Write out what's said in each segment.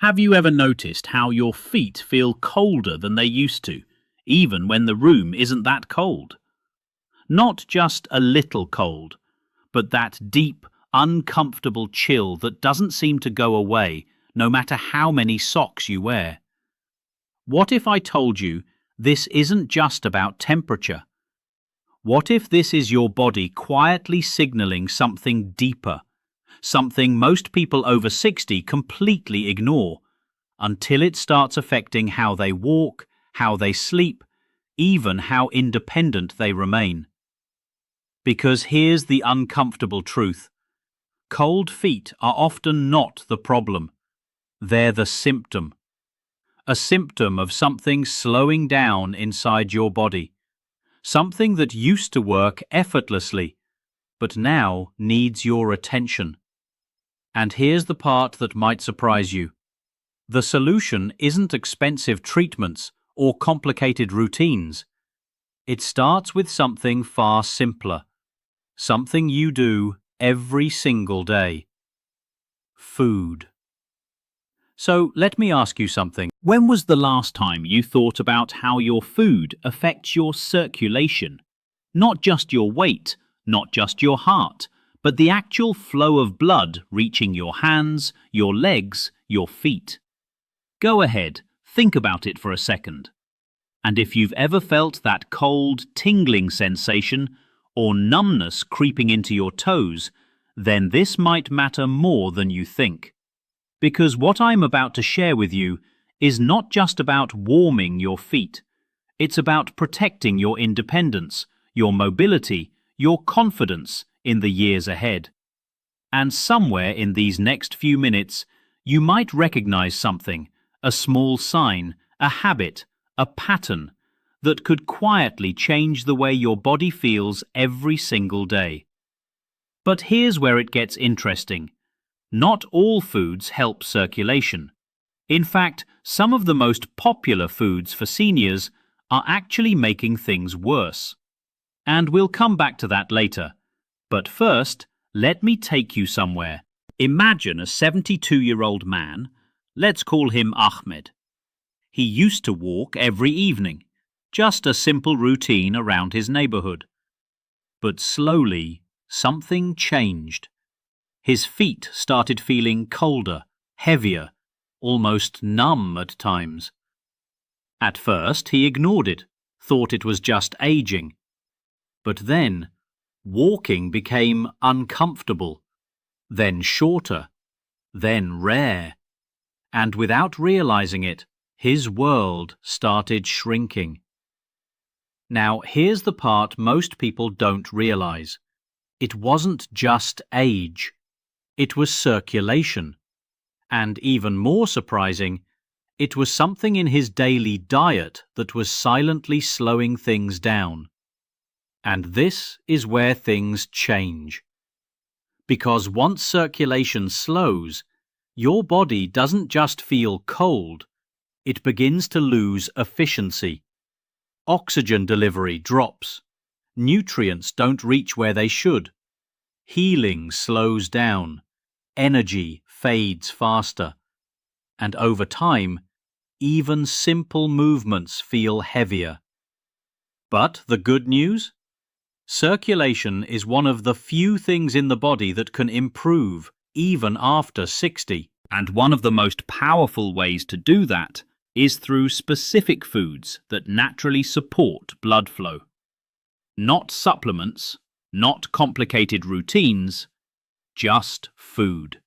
Have you ever noticed how your feet feel colder than they used to, even when the room isn't that cold? Not just a little cold, but that deep, uncomfortable chill that doesn't seem to go away no matter how many socks you wear. What if I told you this isn't just about temperature? What if this is your body quietly signaling something deeper, something most people over 60 completely ignore, until it starts affecting how they walk, how they sleep, even how independent they remain? Because here's the uncomfortable truth. Cold feet are often not the problem. They're the symptom. A symptom of something slowing down inside your body. Something that used to work effortlessly, but now needs your attention. And here's the part that might surprise you. The solution isn't expensive treatments or complicated routines. It starts with something far simpler. Something you do every single day. Food. So let me ask you something. When was the last time you thought about how your food affects your circulation? Not just your weight, not just your heart, but the actual flow of blood reaching your hands, your legs, your feet. Go ahead, think about it for a second. And if you've ever felt that cold, tingling sensation or numbness creeping into your toes, then this might matter more than you think. Because what I'm about to share with you is not just about warming your feet. It's about protecting your independence, your mobility, your confidence in the years ahead. And somewhere in these next few minutes, you might recognize something, a small sign, a habit, a pattern that could quietly change the way your body feels every single day. But here's where it gets interesting. Not all foods help circulation. In fact, some of the most popular foods for seniors are actually making things worse. And we'll come back to that later. But first, let me take you somewhere. Imagine a 72-year-old man. Let's call him Ahmed. He used to walk every evening, just a simple routine around his neighborhood. But slowly, something changed. His feet started feeling colder, heavier, almost numb at times. At first, he ignored it, thought it was just aging. But then, walking became uncomfortable, then shorter, then rare. And without realizing it, his world started shrinking. Now, here's the part most people don't realize. It wasn't just age. It was circulation. And even more surprising, it was something in his daily diet that was silently slowing things down. And this is where things change. Because once circulation slows, your body doesn't just feel cold, it begins to lose efficiency. Oxygen delivery drops. Nutrients don't reach where they should. Healing slows down. Energy fades faster. And over time, even simple movements feel heavier. But the good news? Circulation is one of the few things in the body that can improve even after 60. And one of the most powerful ways to do that is through specific foods that naturally support blood flow. Not supplements, not complicated routines, just food.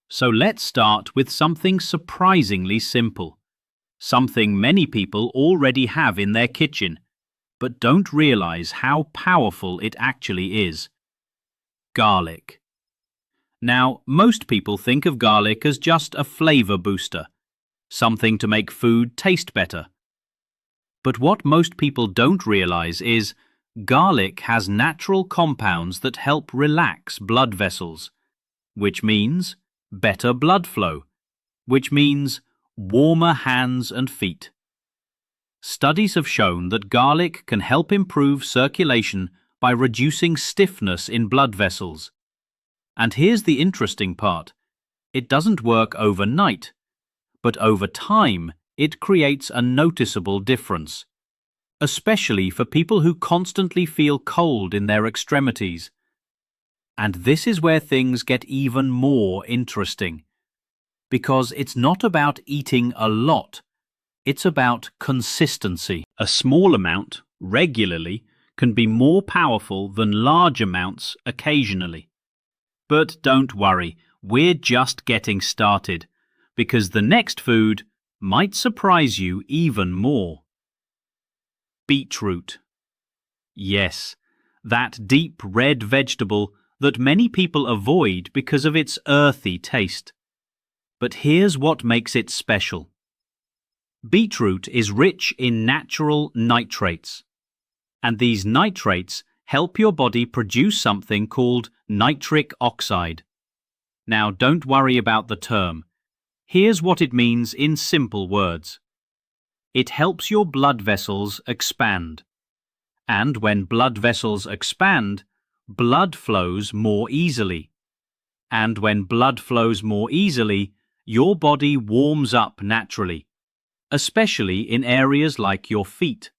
So let's start with something surprisingly simple. Something many people already have in their kitchen, but don't realize how powerful it actually is. Garlic. Now, most people think of garlic as just a flavor booster, something to make food taste better. But what most people don't realize is garlic has natural compounds that help relax blood vessels, which means better blood flow, which means warmer hands and feet. Studies have shown that garlic can help improve circulation by reducing stiffness in blood vessels. And here's the interesting part. It doesn't work overnight, but over time it creates a noticeable difference, especially for people who constantly feel cold in their extremities. And this is where things get even more interesting, because it's not about eating a lot, it's about consistency. A small amount, regularly, can be more powerful than large amounts occasionally. But don't worry, we're just getting started, because the next food might surprise you even more. Beetroot. Yes, that deep red vegetable that many people avoid because of its earthy taste. But here's what makes it special. Beetroot is rich in natural nitrates, and these nitrates help your body produce something called nitric oxide. Now, don't worry about the term. Here's what it means in simple words. It helps your blood vessels expand. And when blood vessels expand, blood flows more easily. And when blood flows more easily, your body warms up naturally, especially in areas like your feet.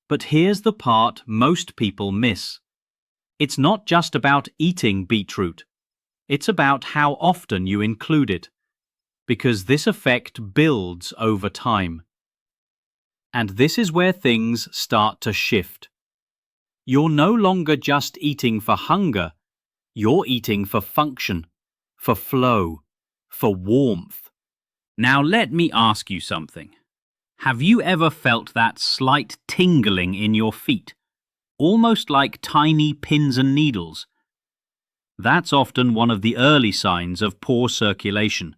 But here's the part most people miss. It's not just about eating beetroot. It's about how often you include it, because this effect builds over time. And this is where things start to shift. You're no longer just eating for hunger, you're eating for function, for flow, for warmth. Now let me ask you something. Have you ever felt that slight tingling in your feet, almost like tiny pins and needles? That's often one of the early signs of poor circulation.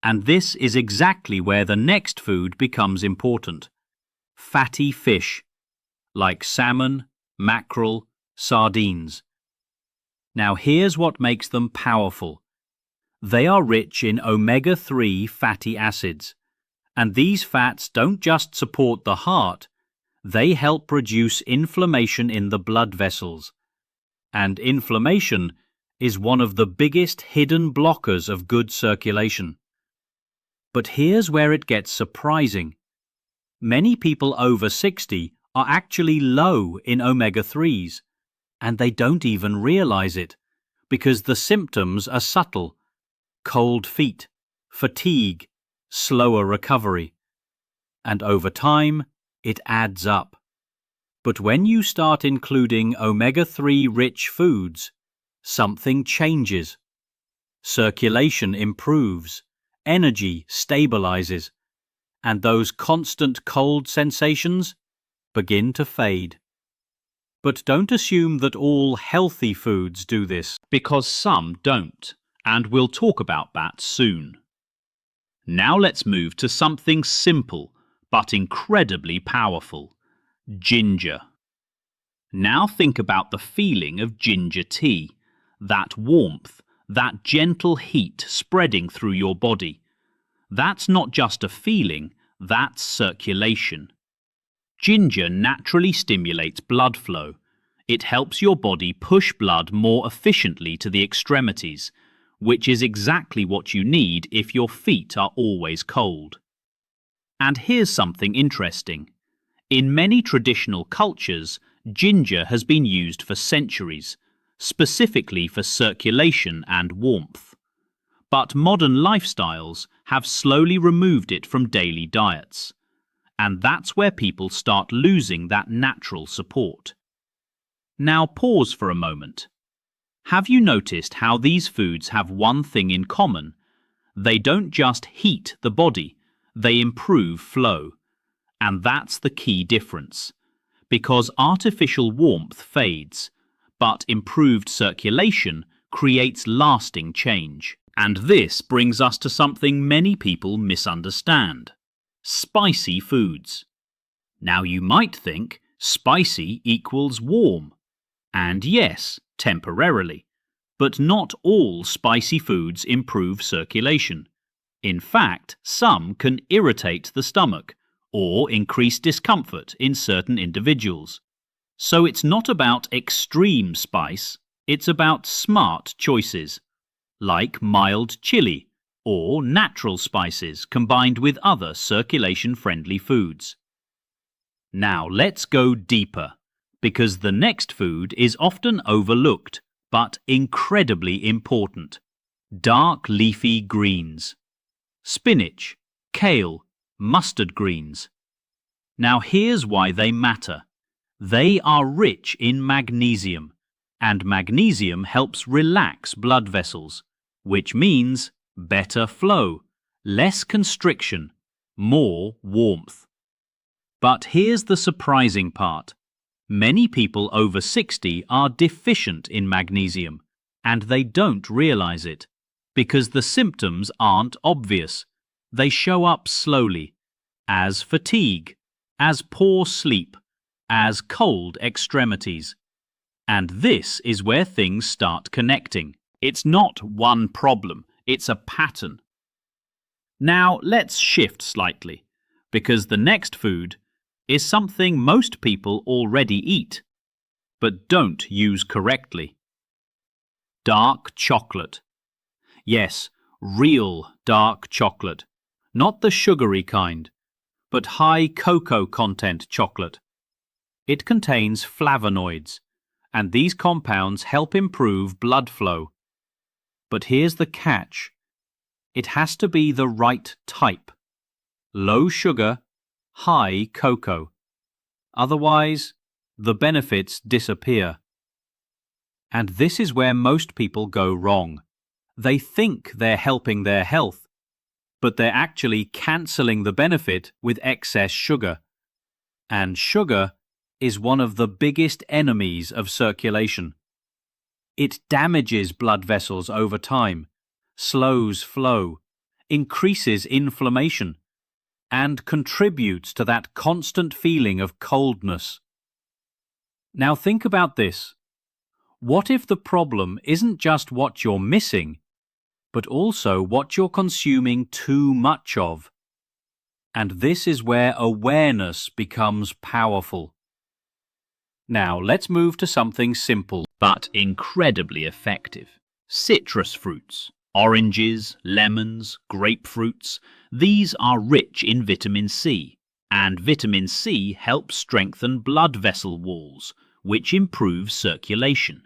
And this is exactly where the next food becomes important. Fatty fish, like salmon, mackerel, sardines. Now here's what makes them powerful. They are rich in omega-3 fatty acids, and these fats don't just support the heart, they help reduce inflammation in the blood vessels. And inflammation is one of the biggest hidden blockers of good circulation. But here's where it gets surprising. Many people over 60 are actually low in omega-3s, and they don't even realize it, because the symptoms are subtle. Cold feet, fatigue, slower recovery. And over time, it adds up. But when you start including omega-3 rich foods, something changes. Circulation improves, energy stabilizes, and those constant cold sensations begin to fade. But don't assume that all healthy foods do this, because some don't, and we'll talk about that soon. Now let's move to something simple but incredibly powerful: ginger. Now think about the feeling of ginger tea, that warmth, that gentle heat spreading through your body. That's not just a feeling, that's circulation. Ginger naturally stimulates blood flow. It helps your body push blood more efficiently to the extremities, which is exactly what you need if your feet are always cold. And here's something interesting. In many traditional cultures, ginger has been used for centuries, specifically for circulation and warmth. But modern lifestyles have slowly removed it from daily diets. And that's where people start losing that natural support. Now pause for a moment. Have you noticed how these foods have one thing in common? They don't just heat the body, they improve flow. And that's the key difference. Because artificial warmth fades, but improved circulation creates lasting change. And this brings us to something many people misunderstand: spicy foods. Now you might think spicy equals warm. And yes, temporarily. But not all spicy foods improve circulation. In fact, some can irritate the stomach or increase discomfort in certain individuals. So it's not about extreme spice, it's about smart choices. like mild chili or natural spices combined with other circulation-friendly foods. Now let's go deeper, because the next food is often overlooked but incredibly important. Dark leafy greens. Spinach, kale, mustard greens. Now here's why they matter. They are rich in magnesium, and magnesium helps relax blood vessels, which means better flow, less constriction, more warmth. But here's the surprising part. Many people over 60 are deficient in magnesium, and they don't realize it, because the symptoms aren't obvious. They show up slowly, as fatigue, as poor sleep, as cold extremities. And this is where things start connecting. It's not one problem, it's a pattern. Now let's shift slightly, because the next food is something most people already eat, but don't use correctly. Dark chocolate. Yes, real dark chocolate, not the sugary kind, but high cocoa content chocolate. It contains flavonoids, and these compounds help improve blood flow. But here's the catch. It has to be the right type. Low sugar, high cocoa. Otherwise, the benefits disappear. And this is where most people go wrong. They think they're helping their health, but they're actually cancelling the benefit with excess sugar. And sugar is one of the biggest enemies of circulation. It damages blood vessels over time, slows flow, increases inflammation, and contributes to that constant feeling of coldness. Now think about this. What if the problem isn't just what you're missing, but also what you're consuming too much of? And this is where awareness becomes powerful. Now let's move to something simple but incredibly effective. Citrus fruits. Oranges, lemons, grapefruits, these are rich in vitamin C, and vitamin C helps strengthen blood vessel walls, which improves circulation.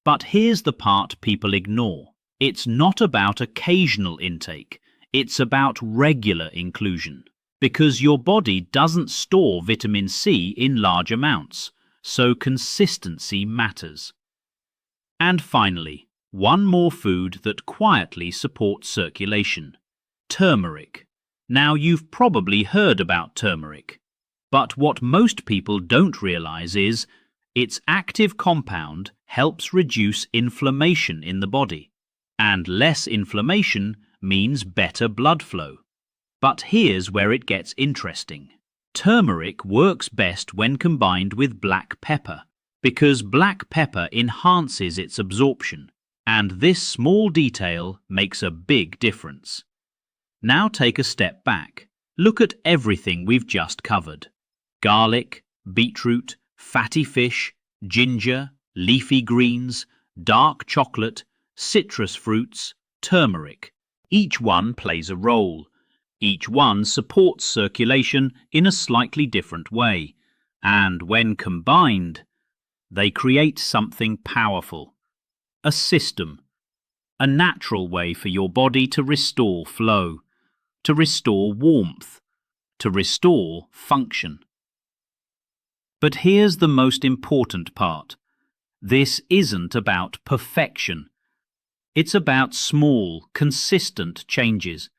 But here's the part people ignore. It's not about occasional intake, it's about regular inclusion. Because your body doesn't store vitamin C in large amounts, so consistency matters. And finally, one more food that quietly supports circulation. Turmeric. Now you've probably heard about turmeric, but what most people don't realize is its active compound helps reduce inflammation in the body, and less inflammation means better blood flow. But here's where it gets interesting. Turmeric works best when combined with black pepper, because black pepper enhances its absorption, and this small detail makes a big difference. Now take a step back. Look at everything we've just covered. Garlic, beetroot, fatty fish, ginger, leafy greens, dark chocolate, citrus fruits, turmeric. Each one plays a role. Each one supports circulation in a slightly different way. And when combined, they create something powerful. A system, a natural way for your body to restore flow, to restore warmth, to restore function. But here's the most important part. This isn't about perfection. It's about small, consistent changes.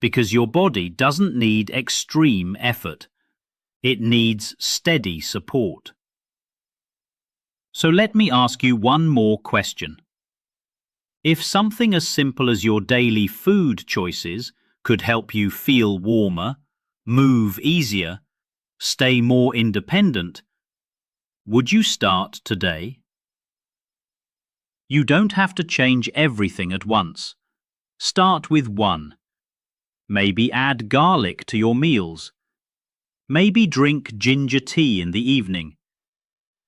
Because your body doesn't need extreme effort. It needs steady support. So let me ask you one more question. If something as simple as your daily food choices could help you feel warmer, move easier, stay more independent, would you start today? You don't have to change everything at once. Start with one. Maybe add garlic to your meals. Maybe drink ginger tea in the evening.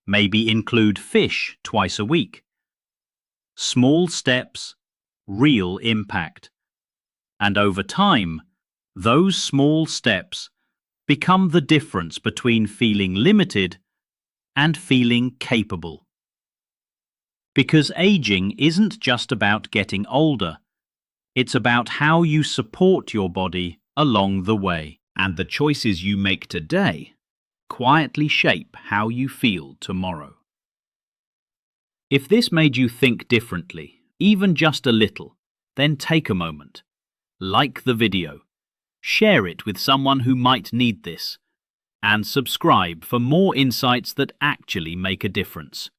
Maybe include fish twice a week. Small steps, real impact. And over time, those small steps become the difference between feeling limited and feeling capable. Because aging isn't just about getting older, it's about how you support your body along the way. And the choices you make today quietly shape how you feel tomorrow. If this made you think differently, even just a little, then take a moment. Like the video, share it with someone who might need this, and subscribe for more insights that actually make a difference.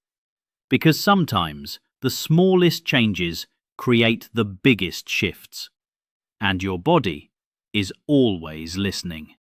Because sometimes the smallest changes create the biggest shifts, and your body is always listening.